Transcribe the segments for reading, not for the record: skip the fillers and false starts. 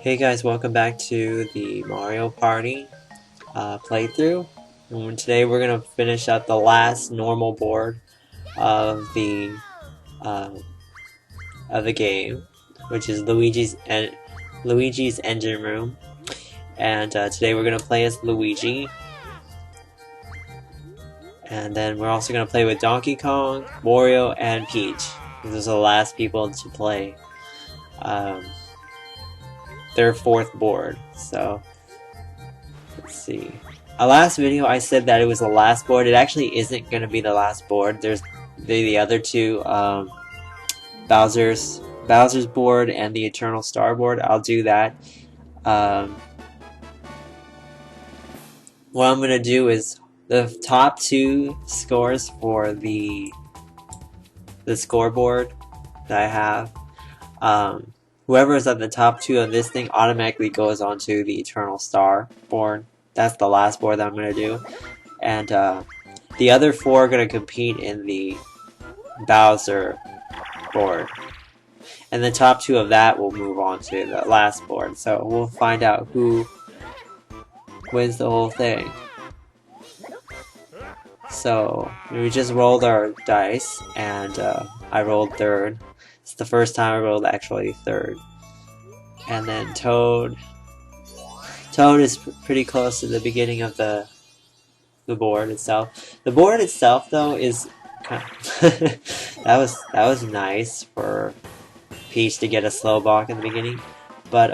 Hey guys, welcome back to the Mario Party playthrough. And today we're gonna finish up the last normal board of uh, the game, which is Luigi's Engine Room. And today we're gonna play as Luigi, and then we're also gonna play with Donkey Kong, Wario, and Peach. These are the last people to play their fourth board. So. Let's see. Last video I said that it was the last board. It actually isn't going to be the last board. There's the other two, Bowser's board and the Eternal Star board. I'll do that. What I'm going to do is the top two scores for the scoreboard that I have. Whoever is at the top two of this thing automatically goes onto the Eternal Star board. That's the last board that I'm going to do. And the other four are going to compete in the Bowser board. And the top two of that will move on to the last board. So we'll find out who wins the whole thing. So we just rolled our dice, and I rolled third. It's the first time I rolled actually third. And then Toad is pretty close to the beginning of the board itself. The board itself, though, is kind of that was nice for Peach to get a slow block in the beginning. But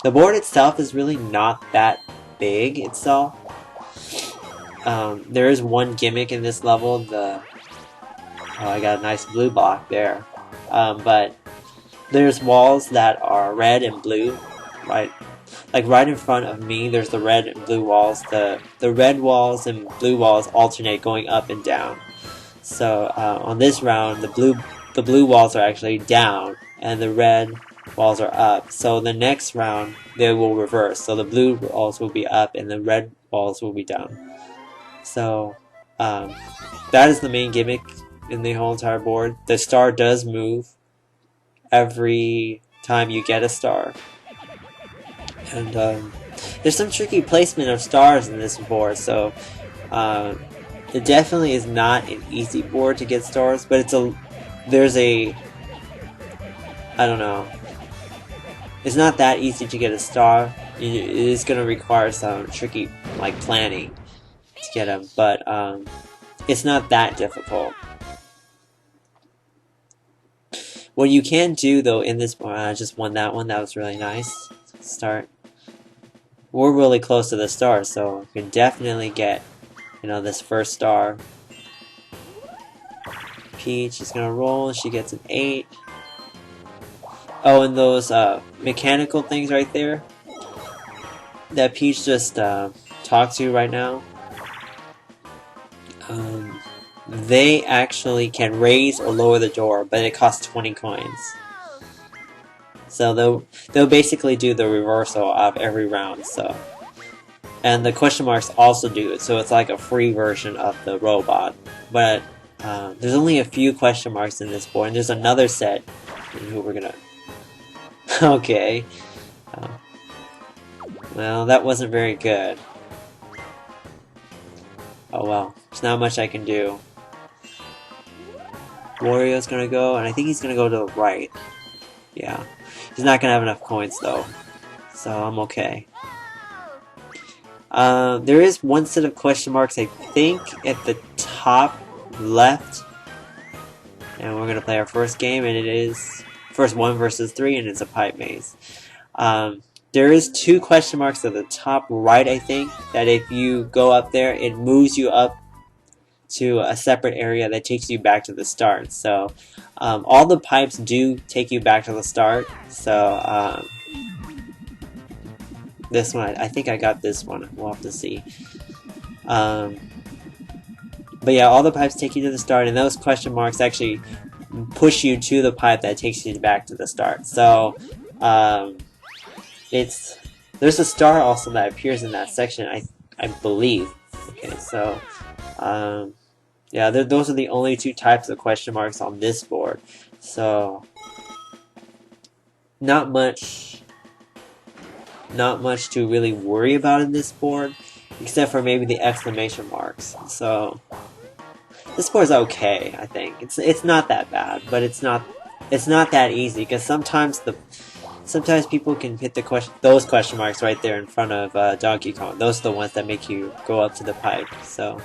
the board itself is really not that big itself. There is one gimmick in this level. I got a nice blue block there. But there's walls that are red and blue, right? Like right in front of me, there's the red and blue walls. The red walls and blue walls alternate going up and down. So on this round, the blue walls are actually down, and the red walls are up. So the next round, they will reverse. So the blue walls will be up, and the red walls will be down. So that is the main gimmick in the whole entire board. The star does move every time you get a star. And there's some tricky placement of stars in this board, so it definitely is not an easy board to get stars, but I don't know, it's not that easy to get a star. It is going to require some tricky planning to get them, but it's not that difficult. What you can do though in this board, I just won that one. That was really nice. Start. We're really close to the star, so we can definitely get, this first star. Peach is gonna roll. She gets an 8. Oh, and those mechanical things right there that Peach just talked to right now. They actually can raise or lower the door, but it costs 20 coins. So they'll basically do the reversal of every round. So, and the question marks also do it. So it's like a free version of the robot. But there's only a few question marks in this board, and there's another set. Who we're gonna? Okay. Well, that wasn't very good. Oh well, there's not much I can do. Wario's gonna go, and I think he's gonna go to the right. Yeah. He's not gonna have enough coins though, so I'm okay. There is one set of question marks, I think, at the top left. And we're gonna play our first game, and it is first 1 versus 3, and it's a pipe maze. There is 2 question marks at the top right, I think, that if you go up there, it moves you up to a separate area that takes you back to the start. So all the pipes do take you back to the start. So this one, I think I got this one. We'll have to see. But yeah, all the pipes take you to the start, and those question marks actually push you to the pipe that takes you back to the start. So there's a star also that appears in that section, I believe. Okay, so yeah, those are the only 2 types of question marks on this board. So not much not much to really worry about in this board, except for maybe the exclamation marks. So this board's okay, I think. It's not that bad, but it's not that easy, because sometimes people can hit those question marks right there in front of Donkey Kong. Those are the ones that make you go up to the pipe. So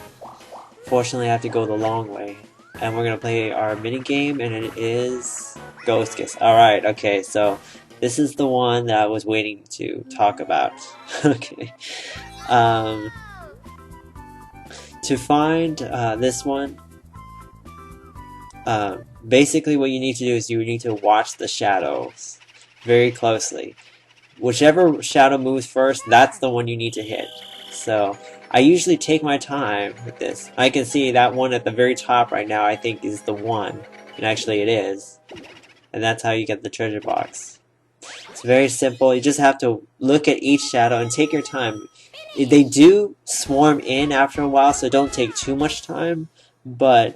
fortunately, I have to go the long way. And we're gonna play our mini game, and it is Ghost Kiss. Alright, okay, so this is the one that I was waiting to talk about. Okay. To find this one, basically what you need to do is you need to watch the shadows very closely. Whichever shadow moves first, that's the one you need to hit. So I usually take my time with this. I can see that one at the very top right now, I think, is the one. And actually it is. And that's how you get the treasure box. It's very simple. You just have to look at each shadow and take your time. They do swarm in after a while, so don't take too much time. But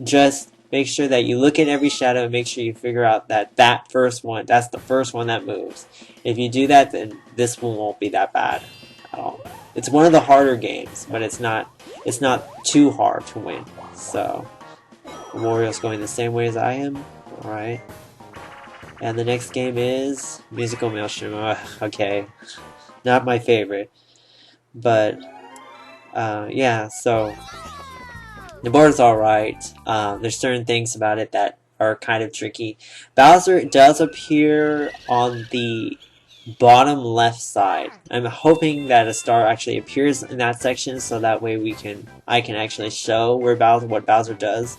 just make sure that you look at every shadow and make sure you figure out that first one, that's the first one that moves. If you do that, then this one won't be that bad at all. It's one of the harder games, but it's not too hard to win. So Wario's going the same way as I am. Alright. And the next game is Musical Maelstrom. Okay. Not my favorite. But yeah, so the board is alright. There's certain things about it that are kind of tricky. Bowser does appear on the bottom left side. I'm hoping that a star actually appears in that section, so that way I can actually show what Bowser does.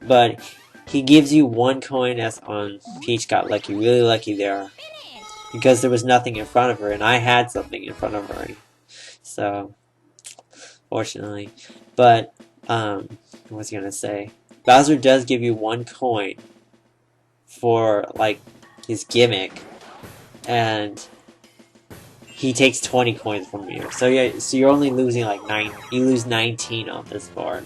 But he gives you 1 coin, as on Peach got lucky, really lucky there, because there was nothing in front of her, and I had something in front of her. So fortunately, but what was I gonna say? Bowser does give you 1 coin for like his gimmick, and he takes 20 coins from you. So yeah, so you're only losing like 9. You lose 19 on this board.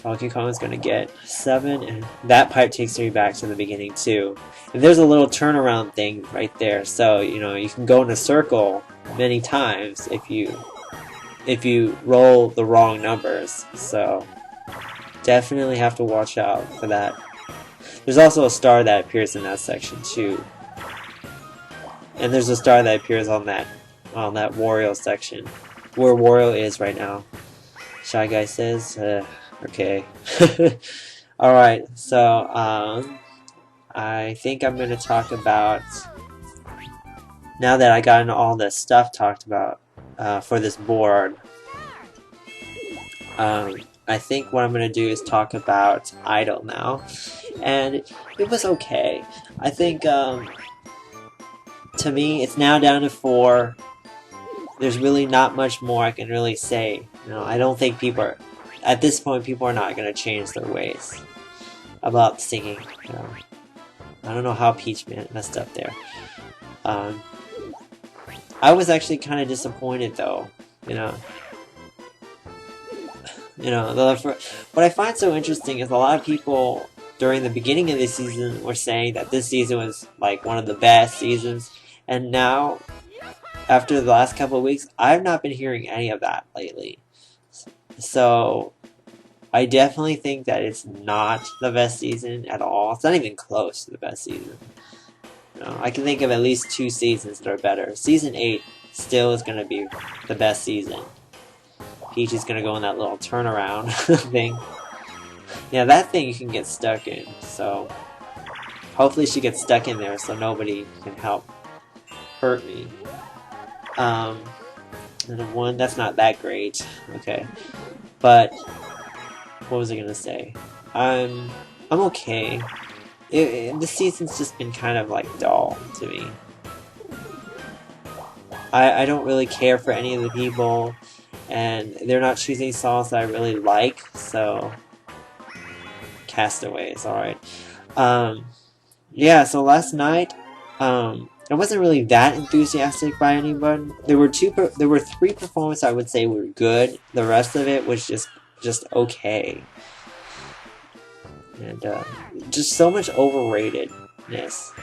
Donkey Kong is gonna get 7, and that pipe takes me back to the beginning too. And there's a little turnaround thing right there, so you know you can go in a circle many times if you roll the wrong numbers. So definitely have to watch out for that. There's also a star that appears in that section too. And there's a star that appears on that Wario section, where Wario is right now. Shy Guy says, okay. Alright, so I think I'm going to talk about, now that I got all the stuff talked about for this board, I think what I'm going to do is talk about Idol now. And it was okay. I think, to me, it's now down to 4. There's really not much more I can really say. You know, I don't think at this point, people are not going to change their ways about singing. You know. I don't know how Peach messed up there. I was actually kind of disappointed, though. What I find so interesting is a lot of people during the beginning of this season were saying that this season was like one of the best seasons, and now, after the last couple of weeks, I've not been hearing any of that lately. So I definitely think that it's not the best season at all. It's not even close to the best season. You know, I can think of at least 2 seasons that are better. Season 8 still is going to be the best season. Peach is going to go in that little turnaround thing. Yeah, that thing you can get stuck in. So hopefully she gets stuck in there so nobody can help hurt me. And then 1, that's not that great. Okay. But what was I gonna say? I'm okay. The season's just been kind of like dull to me. I don't really care for any of the people, and they're not choosing songs that I really like, so Castaways, alright. Yeah, so last night, I wasn't really that enthusiastic by anyone. There were 3 performances I would say were good. The rest of it was just okay. And just so much overratedness.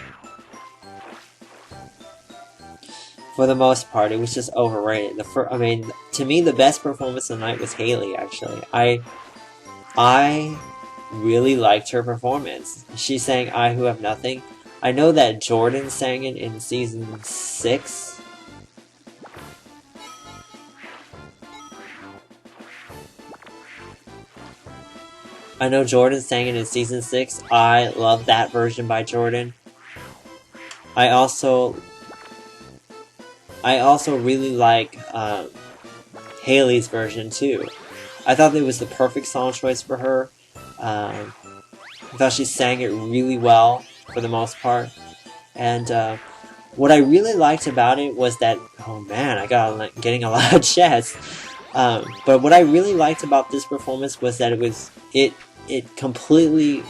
For the most part, it was just overrated. I mean, to me, the best performance of the night was Haley. Actually, I really liked her performance. She sang "I Who Have Nothing." I know that Jordan sang it in season 6. I know Jordan sang it in season 6. I love that version by Jordan. I also really like Haley's version too. I thought it was the perfect song choice for her. I thought she sang it really well for the most part. And what I really liked about it was that, oh man, I got getting a lot of chess. But what I really liked about this performance was that it completely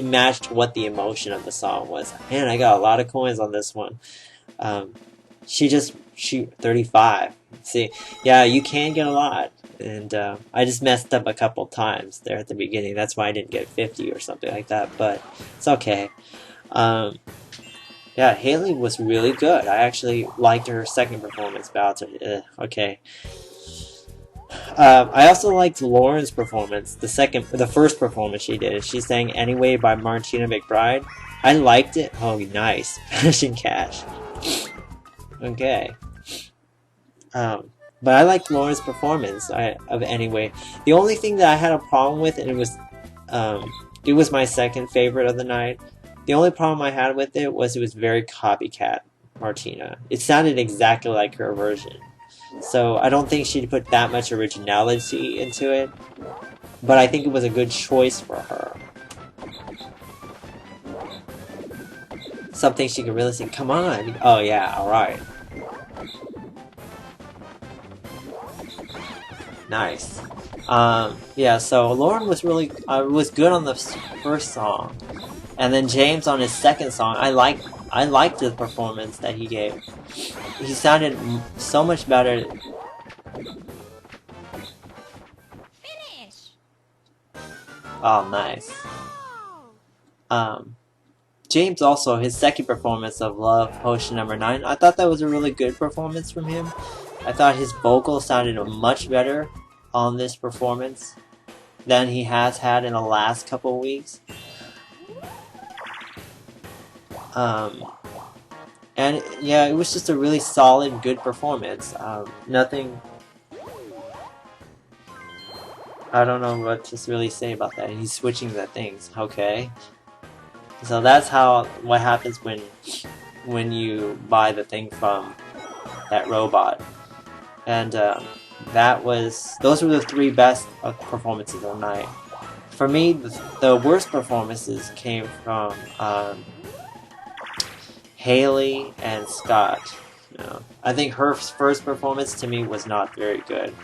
matched what the emotion of the song was. Man, I got a lot of coins on this one. She 35. See, yeah, you can get a lot. And I just messed up a couple times there at the beginning. That's why I didn't get 50 or something like that. But it's okay. Yeah, Haley was really good. I actually liked her second performance. Okay. I also liked Lauren's performance. The first performance she did. She sang "Anyway" by Martina McBride. I liked it. Oh, nice, finishing cash. Okay. But I liked Lauren's performance of "Anyway." The only thing that I had a problem with, and it was my second favorite of the night. The only problem I had with it was very copycat Martina. It sounded exactly like her version. So I don't think she'd put that much originality into it. But I think it was a good choice for her. Something she could really sing. Come on! Oh yeah, alright. Nice. Yeah, so Lauren was really was good on the first song. And then James on his second song, I liked the performance that he gave. He sounded so much better. Finish. Oh, nice. James also, his second performance of Love Potion number 9, I thought that was a really good performance from him. I thought his vocal sounded much better on this performance than he has had in the last couple weeks. And yeah, it was just a really solid, good performance. Nothing. I don't know what to really say about that. He's switching the things. Okay. So that's what happens when you buy the thing from that robot. And those were the 3 best performances of the night. For me, the worst performances came from Haley and Scott. I think her first performance to me was not very good.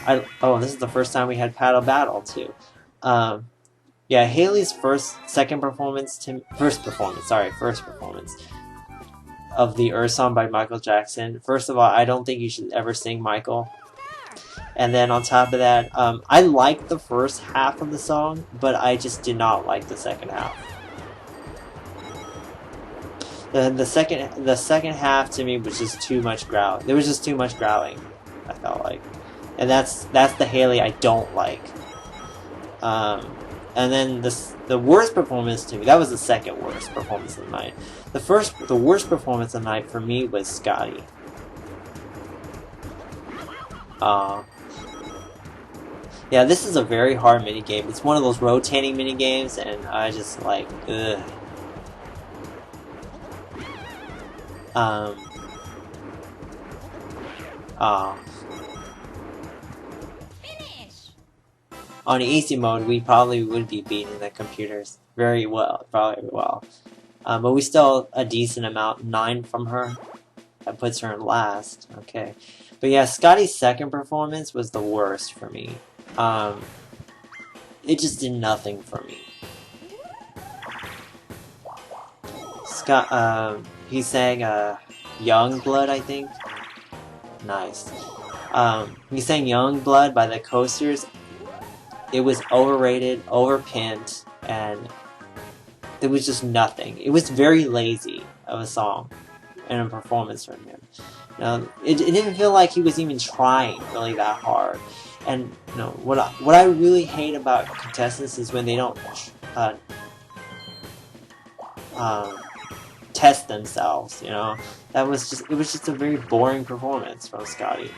This is the first time we had Paddle Battle too. Yeah, Haley's first performance of the Earth Song by Michael Jackson. First of all, I don't think you should ever sing Michael. And then on top of that, I liked the first half of the song, but I just did not like the second half. The second half to me was just too much growling. There was just too much growling, I felt like. And that's the Haley I don't like. And then the worst performance to me, that was the second worst performance of the night. The worst performance of the night for me was Scotty. Yeah, this is a very hard minigame. It's one of those rotating minigames, and I just like, ugh. On easy mode, we probably would be beating the computers very well, probably well. But we still a decent amount, 9 from her. That puts her in last. Okay. But yeah, Scotty's second performance was the worst for me. It just did nothing for me. He sang Young Blood, I think. Nice. He sang Young Blood by the Coasters. It was overrated, overpinned, and it was just nothing. It was very lazy. of a song and a performance from him. You know, it didn't feel like he was even trying really that hard. And you know, what I really hate about contestants is when they don't uh, um, test themselves. You know, it was just a very boring performance from Scotty.